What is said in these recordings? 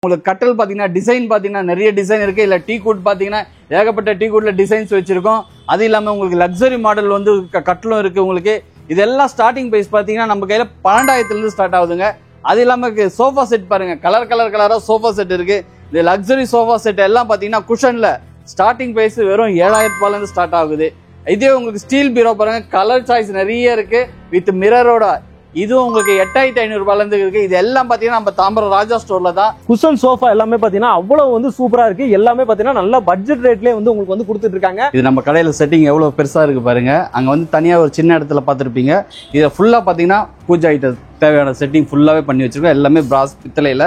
உங்களுக்கு கட்டல் பாத்தீங்கன்னா டிசைன் பாத்தீங்கன்னா நிறைய டிசைன் இருக்கு. இல்ல டீ குட் பாத்தீங்கன்னா ஏகப்பட்ட டீ குட்ல டிசைன்ஸ் வச்சிருக்கோம். அது இல்லாம உங்களுக்கு லக்ஸரி மாடல் வந்து கட்டலும் இருக்கு உங்களுக்கு. இதெல்லாம் ஸ்டார்டிங் பிரைஸ் பாத்தீங்கன்னா நம்ம கையில 12,000 இருந்து ஸ்டார்ட் ஆகுதுங்க. அது இல்லாம சோஃபா செட் பாருங்க, கலரா சோஃபா செட் இருக்கு. இந்த லக்ஸரி சோஃபா செட் எல்லாம் பாத்தீங்கன்னா குஷன்ல ஸ்டார்டிங் பிரைஸ் வெறும் 7,000 ரூபாயில இருந்து ஸ்டார்ட் ஆகுது. இதே உங்களுக்கு ஸ்டீல் பீரோ பாருங்க, கலர் சாய்ஸ் நிறைய இருக்கு வித் மிரரோட. இதுவும் உங்களுக்கு 8,500 ரூபாயில இருந்து இருக்கு. இது எல்லாம் பாத்தீங்கன்னா நம்ம தாம்பரம் ராஜா ஸ்டோர்ல தான். குஷன் சோஃபா எல்லாமே பாத்தீங்கன்னா அவ்வளவு வந்து சூப்பரா இருக்கு. எல்லாமே பாத்தீங்கன்னா நல்ல பட்ஜெட் ரேட்லயே வந்து உங்களுக்கு வந்து கொடுத்துட்டு இருக்காங்க. இது நம்ம கடையில செட்டிங் எவ்வளவு பெருசா இருக்கு பாருங்க. அங்க வந்து தனியா ஒரு சின்ன இடத்துல பாத்துருப்பீங்க. இதை ஃபுல்லா பாத்தீங்கன்னா பூஜை ஐட்டம் தேவையான செட்டிங் ஃபுல்லாவே பண்ணி வச்சிருக்கோம். எல்லாமே பிராஸ் பித்தளையில,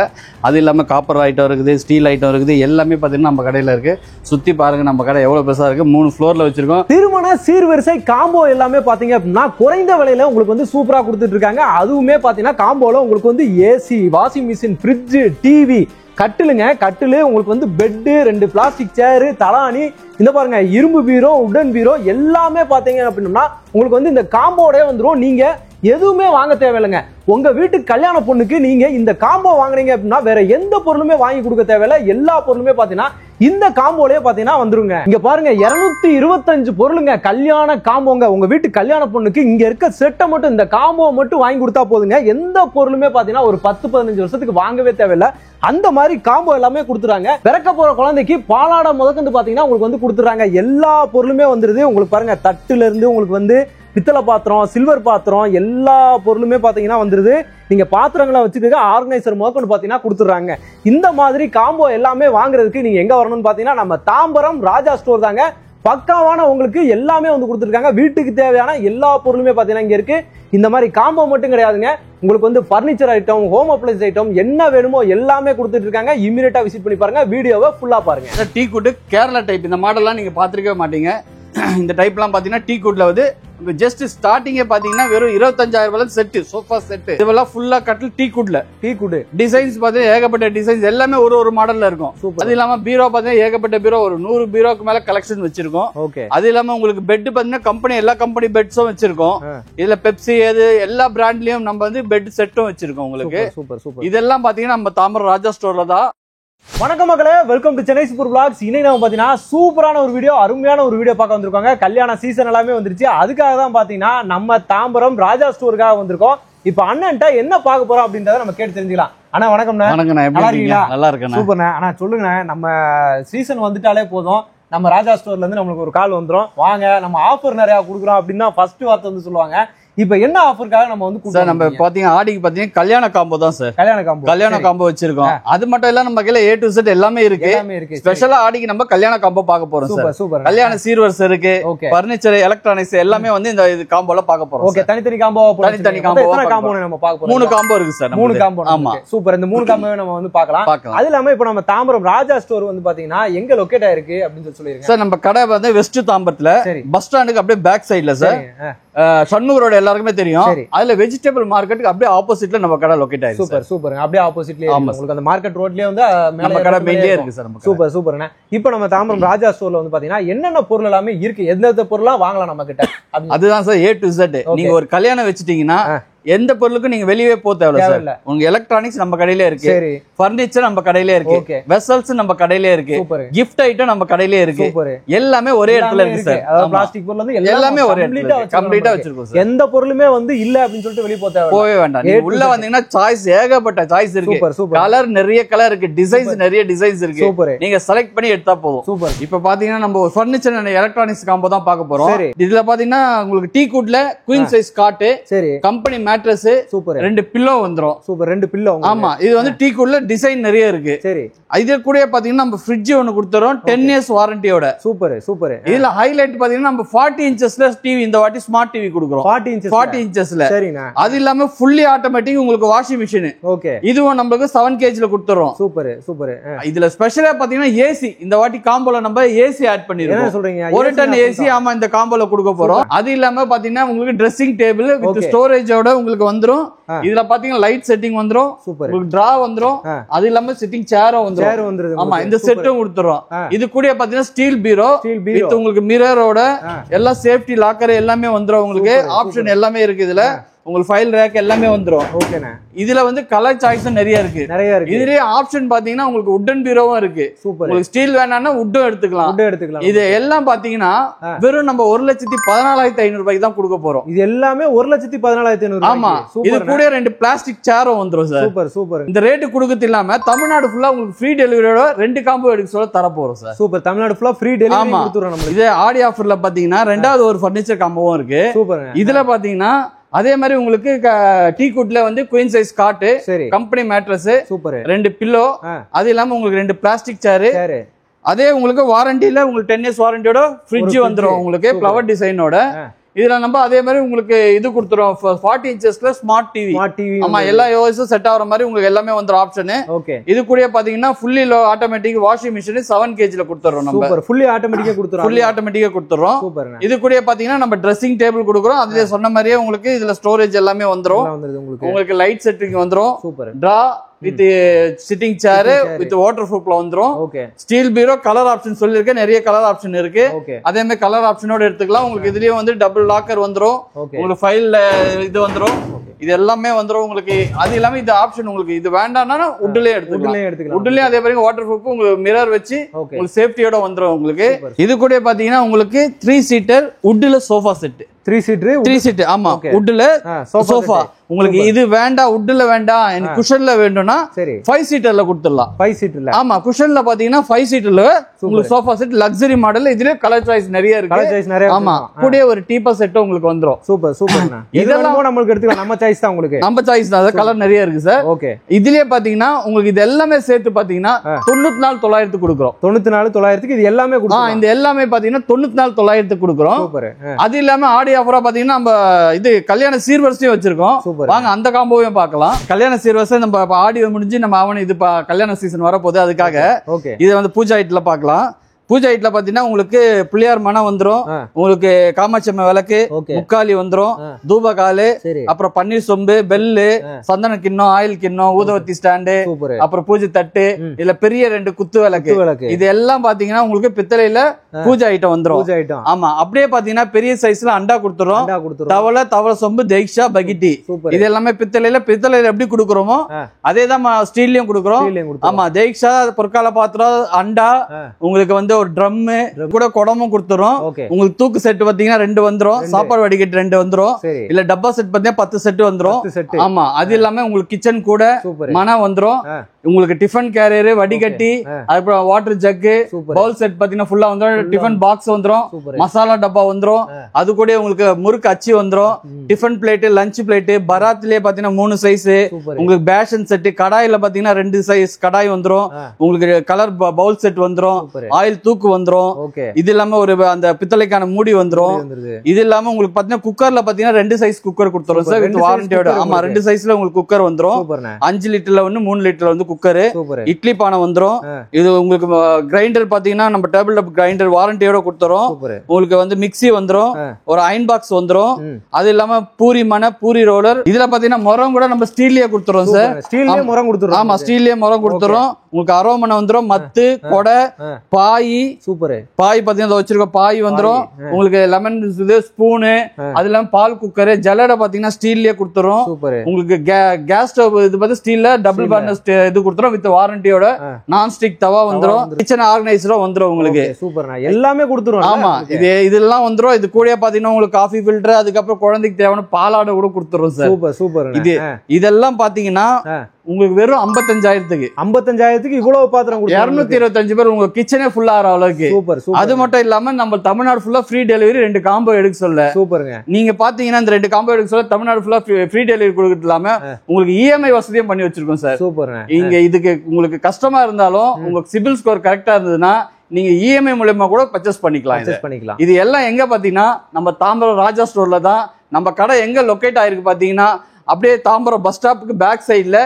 அது இல்லாம காப்பர் ஐட்டம் இருக்குது, ஸ்டீல் ஐட்டம் இருக்குது. எல்லாமே பாத்தீங்கன்னா நம்ம கடையில இருக்கு. சுத்தி பாருங்க நம்ம கடை எவ்வளவு பெருசா இருக்கு. 3 ஃப்ளோர்ல வச்சிருக்கோம். திருமண சீர்வரிசை காம்போ எல்லாமே பாத்தீங்க அப்படின்னா குறைந்த விலையில உங்களுக்கு வந்து சூப்பரா கொடுத்துட்டு இருக்காங்க. அதுவுமே பாத்தீங்கன்னா காம்போல உங்களுக்கு வந்து AC, washing machine, fridge, TV, கட்டிலுங்க. கட்டிலு உங்களுக்கு வந்து பெட்டு, 2 பிளாஸ்டிக் சேரு, தலானி, இந்த பாருங்க இரும்பு பீரோ, உடன் பீரோ எல்லாமே பாத்தீங்க அப்படின்னா உங்களுக்கு வந்து இந்த காம்போட வந்துரும். நீங்க எதுவுமே வாங்க தேவையில்லைங்க. உங்க வீட்டுக்கு கல்யாண பொண்ணுக்கு நீங்க இந்த காம்போ வாங்குறீங்க அப்படின்னா வேற எந்த பொருளுமே வாங்கி கொடுக்க தேவையில்லை. எல்லா பொருளுமே பாத்தீங்கன்னா இந்த காம்போலயே பாத்தீங்கன்னா வந்துருங்க. இங்க பாருங்க 225 பொருளுங்க, கல்யாண காம்போங்க. உங்க வீட்டு கல்யாண பொண்ணுக்கு இங்க இருக்க செட்டை மட்டும், இந்த காம்போ மட்டும் வாங்கி கொடுத்தா போதுங்க. எந்த பொருளுமே பாத்தீங்கன்னா ஒரு 10-15 வருஷத்துக்கு வாங்கவே தேவையில்லை. அந்த மாதிரி காம்போ எல்லாமே கொடுத்துறாங்க. பிறக்க போற குழந்தைக்கு பாலாடை முதற்கொண்டு பாத்தீங்கன்னா உங்களுக்கு வந்து கொடுத்துறாங்க. எல்லா பொருளுமே வந்துருது. உங்களுக்கு பாருங்க தட்டுல இருந்து உங்களுக்கு வந்து பித்தளை பாத்திரம், சில்வர் பாத்திரம், எல்லா பொருளுமே பாத்தீங்கன்னா வந்துருது. நீங்க பாத்திரங்களை வச்சுக்க ஆர்கனைசர் முதற்கொண்டு பாத்தீங்கன்னா கொடுத்துறாங்க. இந்த மாதிரி காம்போ எல்லாமே வாங்குறதுக்கு நீங்க எங்க வரணும்னு பாத்தீங்கன்னா நம்ம தாம்பரம் ராஜா ஸ்டோர் தாங்க. பக்காவான உங்களுக்கு எல்லாமே வந்து கொடுத்துருக்காங்க. வீட்டுக்கு தேவையான எல்லா பொருளுமே பாத்தீங்கன்னா இங்க இருக்கு. இந்த மாதிரி காம்போ மட்டும் கிடையாதுங்க, உங்களுக்கு வந்து furniture item, home appliance item என்ன வேணுமோ எல்லாமே கொடுத்துட்டு இருக்காங்க. இமிடியேட்டா விசிட் பண்ணி பாருங்க, வீடியோவை ஃபுல்லா பாருங்க. டீ குட் கேரளா டைப் இந்த மாடல்லாம் நீங்க பாத்துருக்கவே மாட்டீங்க. இந்த டைப்லாம் பாத்தீங்கன்னா டீ குட்ல வந்து ஜஸ்ட் ஸ்டார்டிங்கே பாத்தீங்கன்னா வெறும் 25,000 ரூபாயில செட், சோஃபா செட். இதெல்லாம் ஃபுல்லா கட்டில் டீ குட்ல. டீ குட் டிசைன்ஸ் பாத்தீங்கன்னா ஏகப்பட்ட டிசைன்ஸ் எல்லாமே ஒரு மாடல்ல இருக்கும். அது இல்லாம பீரோ பாத்தீங்கன்னா ஏகப்பட்ட பீரோ, ஒரு 100 பீரோக்கு மேல கலெக்ஷன் வச்சிருக்கோம். ஓகே. அது இல்லாம உங்களுக்கு பெட் பாத்தீங்கன்னா கம்பெனி எல்லா கம்பெனி பெட்ஸும் வச்சிருக்கோம். இதுல பெப்சி எது எல்லா பிராண்ட்லயும் நம்ம வந்து பெட் செட்டும் வச்சிருக்கோம் உங்களுக்கு. Super super. இதெல்லாம் பாத்தீங்கன்னா நம்ம தாம்பரம் ராஜா ஸ்டோர்ல தான். வணக்கம் மக்களே, welcome to Chennai super vlogs. இன்னைக்கு நம்ம பாத்தீங்கன்னா சூப்பரான ஒரு வீடியோ, அருமையான ஒரு வீடியோ பார்க்க வந்திருக்காங்க. கல்யாண சீசன் எல்லாமே வந்துருச்சு. அதுக்காக தான் பாத்தீங்கன்னா நம்ம தாம்பரம் ராஜா ஸ்டோருக்காக வந்திருக்கோம். இப்ப அண்ணன்ட்ட என்ன பார்க்க போறோம் அப்படின்றத நம்ம கேட்டு தெரிஞ்சுக்கலாம். அண்ணா வணக்கம்ண்ணா. வணக்கண்ணா, எப்படி இருக்கீங்க? நல்லா இருக்கேன். சூப்பர்ண்ணா. அண்ணா சொல்லுங்கண்ணா, நம்ம சீசன் வந்துட்டாலே போதும் நம்ம ராஜா ஸ்டோர்ல இருந்து நம்மளுக்கு ஒரு கால் வந்துரும், வாங்க நம்ம ஆஃபர் நிறைய கொடுக்குறோம் அப்படின்னு ஃபர்ஸ்ட் வார்த்தை வந்து சொல்லுவாங்க. இப்ப என்ன ஆஃபருக்காக நம்ம வந்து சார் நம்ம பாத்தீங்கன்னா ஆடிக்கு பாத்தீங்கன்னா கல்யாண காம்போ தான் சார். கல்யாண காம்போ வச்சிருக்கோம். அது மட்டும் இல்ல நம்ம கையில A to Z எல்லாமே இருக்கு. ஸ்பெஷலா ஆடிக்கு நம்ம கல்யாண காம்போ பார்க்க போறோம் சார். சூப்பர். கல்யாண சீர்வரிசை இருக்கு, பர்னிச்சர், எலக்ட்ரானிக்ஸ் எல்லாமே வந்து இந்த காம்போல பார்க்க போறோம். ஓகே. தனித்தனி காம்போ நம்ம பார்க்க போறோம். 3 காம்போ இருக்கு சார். 3 காம்போ. ஆமா சூப்பர். இந்த 3 காம்போவை நம்ம வந்து பார்க்கலாம். அது இல்லாம இப்ப நம்ம தாம்பரம் ராஜா ஸ்டோர் வந்து பாத்தீங்கன்னா எங்க லொகேட் ஆயிருக்கு அப்படின்னு சொல்லிருக்கேன் சார். நம்ம கடை வந்து வெஸ்ட் தாம்பரத்துல பஸ் ஸ்டாண்டுக்கு அப்படியே பேக் சைடுல சார். சண்முக ரோடு எல்லாருக்குமே தெரியும். அதுல வெஜிடபிள் மார்க்கெட்டுக்கு அப்படியே ஆப்போசிட்ல நம்ம கடை லொகேட் ஆயிருக்கு. Super super. அப்படியே ஆப்போசிட்லயே உங்களுக்கு அந்த மார்க்கெட் ரோட்லயே வந்து நம்ம கடை மெயின்லயே இருக்கு சார். சூப்பர் சூப்பர்ண்ணா. இப்போ நம்ம தாம்பரம் ராஜா ஸ்டோர்ல வந்து பாத்தீங்கன்னா என்னென்ன பொருள் எல்லாமே இருக்கு, எந்தெந்த பொருளா வாங்கலாம் நம்ம கிட்ட, அதுதான் சார் A to Z. நீங்க ஒரு கல்யாணம் வச்சிட்டீங்கன்னா எந்த பொருளுக்கும் நீங்க வெளியே போக தேவையில்ல சார். உங்க எலக்ட்ரானிக்ஸ் நம்ம கடையில இருக்கு, பர்னிச்சர் நம்ம கடையில இருக்கு, வெசல்ஸ் நம்ம கடையில இருக்கு, கிஃப்ட் ஐட்டம் நம்ம கடையில இருக்கு. எல்லாமே ஒரே இடத்துல இருக்கு சார். பிளாஸ்டிக் பொருள் வந்து எல்லாமே ஒரே இடத்துல கம்ப்ளீட்டா வச்சிருக்கோம் சார். எந்த பொருளுமே வந்து இல்ல அப்படின்னு சொல்லிட்டு வெளிய போவே வேண்டாம். நீங்க உள்ள வந்தீங்கன்னா சாய்ஸ் ஏகப்பட்ட சாய்ஸ் இருக்கு. கலர் நிறைய கலர் இருக்கு, டிசைன்ஸ் நிறைய டிசைன்ஸ் இருக்கு. நீங்க செலக்ட் பண்ணி எடுத்தா போதும். சூப்பர். இப்ப பாத்தீங்கன்னா நம்ம பர்னிச்சர் அண்ட் எலக்ட்ரானிக்ஸ் காம்போ தான் பார்க்க போறோம். இதுல பாத்தீங்கன்னா உங்களுக்கு டீ குட்ல queen size cot, company mattress, super, 2 pillow வந்துரும். சூப்பர். 2 பில்லோ. ஆமா. இது வந்து டீ குட்ல டிசைன் நிறைய இருக்கு. சரி. இது கூட பாத்தீங்கன்னா நம்ம ஃப்ரிட்ஜ் ஒன்னு கொடுத்துறோம் 10 இயர்ஸ் வாரண்டியோட. Super super. இதுல ஹைலைட் பாத்தீங்கன்னா நம்ம 40 இன்ச்சஸ்ல டிவி, இந்த வாட்டி ஸ்மார்ட் டிவி கொடுக்குறோம். 40 இன்ச்சஸ்ல. சரிண்ணா. அது இல்லாம ஃபுல்லி ஆட்டோமேட்டிக் உங்களுக்கு வாஷிங் மிஷின். ஓகே. இதுவும் நம்மளுக்கு 7 kgல கொடுத்துறோம். Super super. இதுல ஸ்பெஷலா பாத்தீங்கன்னா ஏசி, இந்த வாட்டி காம்போல நம்ம ஏசி ஆட் பண்ணிருக்கோம். என்ன சொல்றீங்க? 1 டன் ஏசி ஆமா இந்த காம்போல கொடுக்க போறோம். அது இல்லாம பாத்தீங்கன்னா உங்களுக்கு ட்ரெஸ்ஸிங் டேபிள் வித் ஸ்டோரேஜோட உங்களுக்கு வந்துரும். இதுல பாத்தீங்கன்னா லைட் செட்டிங் வந்துரும், உங்களுக்கு டிரா வந்துரும். அது இல்லாம சிட்டிங் சேரும் வந்துரும். ஆமா இந்த செட்டும் கொடுத்துறோம். இது கூட பாத்தீங்கன்னா ஸ்டீல் பீரோ வித் உங்களுக்கு மிரரோட எல்லா சேஃப்டி லாக்கர் எல்லாமே வந்துரும். உங்களுக்கு ஆப்ஷன் எல்லாமே இருக்கு. இதுல உங்களுக்கு ஃபைல் ரேக் எல்லாமே வந்துரும். ஓகேண்ணே. இதுல வந்து கலர் சாய்ஸும் நிறைய இருக்கு. இதுலயே ஆப்ஷன் பாத்தீங்கன்னா உங்களுக்கு உட்டன் பீரோவும் இருக்கு. சூப்பர். உங்களுக்கு ஸ்டீல் வேணாம்னா உட்டும் எடுத்துக்கலாம். இது எல்லாம் பாத்தீங்கன்னா வெறும் நம்ம 1,14,500 ரூபாய்க்கு தான் கொடுக்க போறோம். இது எல்லாமே 1,14,500. ஆமா. இது கூட 2 பிளாஸ்டிக் சேரும் வந்துரும் சார். Super super. இந்த ரேட்டு கொடுக்கறது இல்லாம தமிழ்நாடு ஃபுல்லா உங்களுக்கு ஃப்ரீ டெலிவரியோட 2 காம்போ எடுக்க சொல்ல தர போறோம் சார். சூப்பர். தமிழ்நாடு ஃபுல்லா ஃப்ரீ டெலிவரி கொடுத்துறோம் நம்ம. இது ஆடி ஆஃபர்ல பாத்தீங்கன்னா ரெண்டாவது ஒரு ஃபர்னிச்சர் காம்போவும் இருக்கு. சூப்பர். இதுல பாத்தீங்கன்னா அதே மாதிரி உங்களுக்கு டீ குட்ல வந்து queen size cot, company mattress, super, 2 pillow, அது இல்லாம உங்களுக்கு 2 பிளாஸ்டிக் சேர். அதே உங்களுக்கு வாரண்டில உங்களுக்கு 10 இயர்ஸ் வாரண்டியோட ஃப்ரிட்ஜ் வந்துரும் உங்களுக்கு ஃப்ளவர் டிசைனோட. இதுல நம்ம அதே மாதிரி உங்களுக்கு இது கொடுத்துறோம் 40 இன்ச்சஸ்ல ஸ்மார்ட் டிவி. ஆமா, எல்லா யோஸும் செட் ஆகுற மாதிரி உங்களுக்கு எல்லாமே வந்துரும் ஆப்ஷன். ஓகே. இது கூட பாத்தீங்கன்னா fully automatic washing machine 7 kg ல கொடுத்துறோம் நம்ம. சூப்பர். ஃபுல்லி ஆட்டோமேட்டிக்கா கொடுத்துறோம். சூப்பர். இது கூட பாத்தீங்கன்னா நம்ம ட்ரெஸ்ஸிங் டேபிள் கொடுக்குறோம். அதுல சொன்ன மாதிரியே உங்களுக்கு இதுல ஸ்டோரேஜ் எல்லாமே வந்துரும். உங்களுக்கு லைட் செட்டிங் வந்துரும். Super. Drawer with sitting chair with water ப்ரூஃப்ல வந்துரும். ஓகே. ஸ்டீல் பீரோ கலர் ஆப்ஷன் சொல்லிருக்கேன், நிறைய கலர் ஆப்ஷன் இருக்கு. அதே மாதிரி கலர் ஆப்ஷனோட எடுத்துக்கலாம். உங்களுக்கு இதுலயே வந்து டபுள் லாக்கர் வந்துரும். உங்களுக்கு ஃபைல் இது வந்துரும். இது எல்லாமே வந்துரும் உங்களுக்கு. அது இல்லாம இது ஆப்ஷன் உங்களுக்கு இது வேண்டாம்னா உட்லயே எடுத்துக்கலாம். உட்லயே அதே மாதிரி வாட்டர் ப்ரூஃப் உங்களுக்கு மிரர் வச்சு உங்களுக்கு சேஃப்டியோட வந்துரும் உங்களுக்கு. இது கூட பாத்தீங்கன்னா உங்களுக்கு 3 சீட்டர் உட்ல சோஃபா செட். 3 சீட். ஆமா, உட்ல சோஃபா. உங்களுக்கு இது வேண்டாம், உட்ல வேண்டாம், எனக்கு குஷன்ல வேண்டும்னா 5 சீட்டர்ல கொடுத்துடலாம். 5 சீட்டர்ல. ஆமா, குஷன்ல பாத்தீங்கன்னா 5 சீட்டர்ல உங்களுக்கு சோஃபா செட் லக்ஸரி மாடல். இதுல கலர் சாய்ஸ் நிறைய இருக்கு. ஆமா, கூட ஒரு டீப்பா செட் உங்களுக்கு வந்துரும். Super super. இதெல்லாம் நமக்கு எடுத்துக்கலாம். நம்ம சாய்ஸ் தான். உங்களுக்கு நம்ம சாய்ஸ் தான். கலர் நிறைய இருக்கு சார். ஓகே. இதுலயே பாத்தீங்கன்னா உங்களுக்கு இது எல்லாமே சேர்த்து பாத்தீங்கன்னா 94,900 கொடுக்குறோம். 94,900 இது எல்லாமே கொடுக்குறோம். இந்த எல்லாமே பாத்தீங்கன்னா 94,900 கொடுக்குறோம். சூப்பர். அது இல்லாம ஆடி ஆஃபரா பாத்தீங்கன்னா நம்ம இது கல்யாண சீர்வரிசையும் வச்சிருக்கோம். வாங்க அந்த காம்போவையும் பார்க்கலாம். கல்யாண சீர்வரிசை நம்ம ஆடி முடிஞ்சு நம்ம இது கல்யாண சீசன் வரப்போகுது, அதுக்காக இதை வந்து பூஜா ஐட்ல பார்க்கலாம். பூஜா ஐட்ல பாத்தீங்கன்னா உங்களுக்கு பிள்ளையார் மனம் வந்துரும். உங்களுக்கு காமாட்சி அம்மா விளக்கு, முக்காலி வந்துரும், தூபகாலு, அப்புறம் பன்னீர் சொம்பு, பெல்லு, சந்தன கிண்ணம், ஆயில் கிண்ணம், ஊதவத்தி ஸ்டாண்டு, அப்புறம் பூஜை தட்டு, இதுல பெரிய 2 குத்து விளக்கு. இது எல்லாம் பாத்தீங்கன்னா உங்களுக்கு பித்தளையில பூஜை ஐட்டம் வந்துரும். ஆமா, அப்படியே பாத்தீங்கன்னா பெரிய சைஸ்ல அண்டா கொடுத்துரும். தவளை சொம்பு, தெய்ஷா, பகிட்டி, இது எல்லாமே பித்தளையில எப்படி கொடுக்குறோமோ அதேதான் ஸ்டீல்லயும் கொடுக்குறோம். ஆமா, தெய்ஷா பொற்கால பாத்திரம், அண்டா, உங்களுக்கு வந்து ஒரு ட்ரம் கூட குடமும் கொடுத்துரும். உங்களுக்கு தூக்கு செட் பாத்தீங்கன்னா 2 வந்துரும். சாப்பாடு வடிகட்டு 2 வந்துரும். இல்ல டப்பா செட் பாத்தீங்கன்னா 10 செட் வந்துரும். ஆமா, அது இல்லாம உங்களுக்கு கிச்சன் கூட மன வந்துரும். உங்களுக்கு டிஃபன் கேரியர், வடிகட்டி, அப்புறம் வாட்டர் ஜக், பவுல் செட் பாத்தீங்கன்னா ஃபுல்லா வந்துரும். டிஃபன் பாக்ஸ் வந்துரும். மசாலா டப்பா வந்துரும். அது கூட உங்களுக்கு முறுக்கு அச்சி வந்துரும். டிஃபன் பிளேட், லஞ்ச் பிளேட், பராத்லயே பாத்தீங்கன்னா 3 சைஸ். உங்களுக்கு பேஷன் செட், கடாயில பாத்தீங்கன்னா 2 சைஸ் கடாய் வந்துரும். உங்களுக்கு கலர் பவுல் செட் வந்துரும். ஆயில் தூக்கு வந்துரும். இது இல்லாம ஒரு அந்த பித்தளைக்கான மூடி வந்துரும். இது இல்லாம உங்களுக்கு பாத்தீங்கன்னா குக்கர்ல பாத்தீங்கன்னா 2 சைஸ் குக்கர் கொடுத்துரும் சார் வித் வாரண்டியோட. ஆமா, 2 சைஸ்ல உங்களுக்கு குக்கர் வந்துரும். 5 லிட்டர்ல 3 லிட்டர்ல வந்து குக்கர். இட்லி பானை வந்துரும். இது உங்களுக்கு கிரைண்டர் பாத்தீங்கன்னா நம்ம டேபிள் டாப் கிரைண்டர் வாரண்டியோட கொடுத்துரும். உங்களுக்கு வந்து மிக்ஸி வந்துரும். ஒரு அயன் பாக்ஸ் வந்துரும். அது இல்லாம பூரி மனை, பூரி ரோலர். இதுல பாத்தீங்கன்னா முறம் கூட நம்ம ஸ்டீல்லயே கொடுத்துறோம் சார். ஸ்டீல்லயே முறம் கொடுத்துறோம். ஆமா, ஸ்டீல்லயே முறம் கொடுத்துரும். உங்களுக்கு அரோமனை வந்துரும். மத்து, கொடை, பாய், சூப்பர், பாய் பாத்தீங்கன்னா வச்சிருக்க பாய் வந்துரும். உங்களுக்கு லெமன் ஸ்பூனு, அது இல்லாம பால் குக்கர், ஜல்லடை பாத்தீங்கன்னா ஸ்டீல்லயே கொடுத்துரும். உங்களுக்கு கேஸ் ஸ்டவ் இது பார்த்து ஸ்டீல்ல டபுள் பர்னர் இது கொடுத்துரும் வித் வாரண்டியோட. நான் ஸ்டிக் தவா வந்துரும். கிச்சன் ஆர்கனைசரும் வந்துரும் உங்களுக்கு. சூப்பர், எல்லாமே கொடுத்துரும். ஆமா, இதெல்லாம் வந்துரும். இது கூட பாத்தீங்கன்னா உங்களுக்கு காஃபி ஃபில்டர், அதுக்கப்புறம் குழந்தைக்கு தேவையான பாலாடை கூட கொடுத்துரும் சார். Super super. இதெல்லாம் பாத்தீங்கன்னா உங்களுக்கு வெறும் 55,000 இவ்வளவு பாத்திரம் 225 பேர் உங்க கிச்சனே ஃபுல்லா ஆற அளவுக்கு. சூப்பர். அது மட்டும் இல்லாம நம்ம தமிழ்நாடு ஃபுல்லா ஃப்ரீ டெலிவரி 2 காம்போ எடுக்க சொல்ல. சூப்பருங்க. நீங்க பாத்தீங்கன்னா இந்த 2 காம்போ எடுக்க சொல்ல தமிழ்நாடு ஃபுல்லா ஃப்ரீ டெலிவரி கொடுக்கிறது இல்லாம உங்களுக்கு இஎம்ஐ வசதியும் பண்ணி வச்சிருக்கோம் சார். சூப்பருங்க. இங்க இதுக்கு உங்களுக்கு கஷ்டமா இருந்தாலும் உங்க சிபில் ஸ்கோர் கரெக்டா இருந்ததுன்னா நீங்க இஎம்ஐ மூலமா கூட பர்ச்சேஸ் பண்ணிக்கலாம். இது எல்லாம் எங்க பாத்தீங்கன்னா நம்ம தாம்பரம் ராஜா ஸ்டோர்ல தான். நம்ம கடை எங்க லொகேட் ஆயிருக்கு பாத்தீங்கன்னா அப்படியே தாம்பரம் பஸ் ஸ்டாப்புக்கு பேக் சைட்ல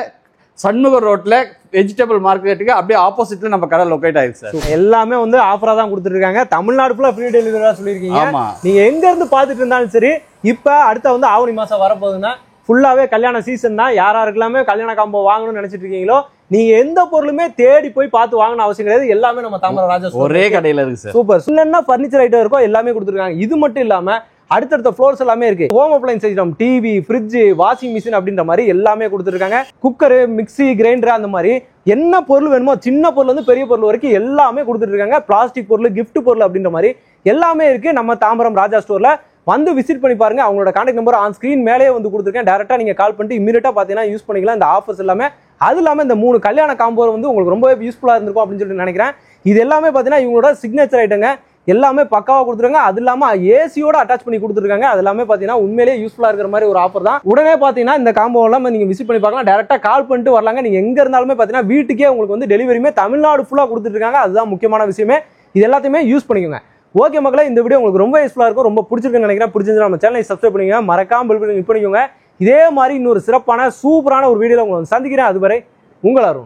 சண்முக ரோட்ல வெஜிடபிள் மார்க்கெட்டுக்கு அப்படியே ஆப்போசிட்ல நம்ம கடை லொகேட் ஆயிருக்கு சார். எல்லாமே வந்து ஆஃபரா தான் கொடுத்துட்டு இருக்காங்க. தமிழ்நாடு ஃபுல்லா ஃப்ரீ டெலிவரியா சொல்லிருக்கீங்க. நீங்க எங்க இருந்து பாத்துட்டு இருந்தாலும் சரி, இப்ப அடுத்த வந்து ஆவணி மாசம் வரப்போகுதுன்னா ஃபுல்லாவே கல்யாண சீசன் தான். யாராருக்கெல்லாமே கல்யாண காம்போ வாங்கணும்னு நினைச்சிட்டு இருக்கீங்களோ நீங்க எந்த பொருளுமே தேடி போய் பார்த்து வாங்கணும் அவசியம் கிடையாது. எல்லாமே நம்ம தாம்பரம் ராஜா ஒரே கடையில இருக்கு சார். சூப்பர். இல்லன்னா பர்னிச்சர் ஐட்டம் இருக்கோ எல்லாமே கொடுத்துருக்காங்க. இது மட்டும் இல்லாம அடுத்தடுத்த ஃப்ளோர்ஸ் எல்லாமே இருக்கு. Home appliances item, TV, fridge, washing machine அப்படின்ற மாதிரி எல்லாமே கொடுத்துருக்காங்க. குக்கரு, மிக்சி, கிரைண்டர் அந்த மாதிரி என்ன பொருள் வேணுமோ சின்ன பொருள் வந்து பெரிய பொருள் வரைக்கும் எல்லாமே கொடுத்துட்டு இருக்காங்க. பிளாஸ்டிக் பொருள், கிஃப்ட் பொருள் அப்படின்ற மாதிரி எல்லாமே இருக்கு நம்ம தாம்பரம் ராஜா ஸ்டோர்ல. வந்து விசிட் பண்ணி பாருங்க. அவங்களோட கான்டாக்ட் நம்பர் ஆன் ஸ்கிரீன் மேலேயே வந்து கொடுத்துருக்கேன். டேரக்டா நீங்க கால் பண்ணிட்டு இமீடியட்டா பாத்தீங்கன்னா யூஸ் பண்ணிக்கலாம் இந்த ஆஃபர்ஸ் எல்லாமே. அது இல்லாம இந்த 3 கல்யாண காம்போ வந்து உங்களுக்கு ரொம்பவே யூஸ்ஃபுல்லா இருந்திருக்கும் அப்படின்னு சொல்லிட்டு நினைக்கிறேன். இது எல்லாமே பாத்தீங்கன்னா இவங்களோட சிக்னேச்சர் ஐட்டங்க, எல்லாமே பக்காவா கொடுத்துருக்காங்க. அது இல்லாம ஏசியோட அட்டாச் பண்ணி கொடுத்துருக்காங்க. அது எல்லாமே பாத்தீங்கன்னா உண்மையிலேயே யூஸ்ஃபுல்லா இருக்கிற மாதிரி ஒரு ஆஃபர் தான். உடனே பாத்தீங்கன்னா இந்த காம்போ எல்லாம் நீங்க விசிட் பண்ணி பார்க்கலாம். டேரக்டா கால் பண்ணிட்டு வரலாங்க. நீங்க எங்க இருந்தாலுமே பாத்தீங்கன்னா வீட்டுக்கே உங்களுக்கு வந்து டெலிவரியுமே தமிழ்நாடு ஃபுல்லா கொடுத்துட்டு இருக்காங்க. அதுதான் முக்கியமான விஷயமே. இது எல்லாத்தையுமே யூஸ் பண்ணிக்கோங்க. ஓகே மக்களே, இந்த வீடியோ உங்களுக்கு ரொம்ப யூஸ்ஃபுல்லா இருக்கும், ரொம்ப பிடிச்சிருக்குன்னு நினைக்கிறேன். பிடிச்சிருந்தா நம்ம சேனலை சப்ஸ்கிரைப் பண்ணிக்கோங்க, மறக்காம பெல் பட்டனை கிளிக் பண்ணிக்கோங்க. இதே மாதிரி இன்னொரு சிறப்பான சூப்பரான ஒரு வீடியோல உங்களை சந்திக்கிறேன். அதுவரை உங்கள் அருண்.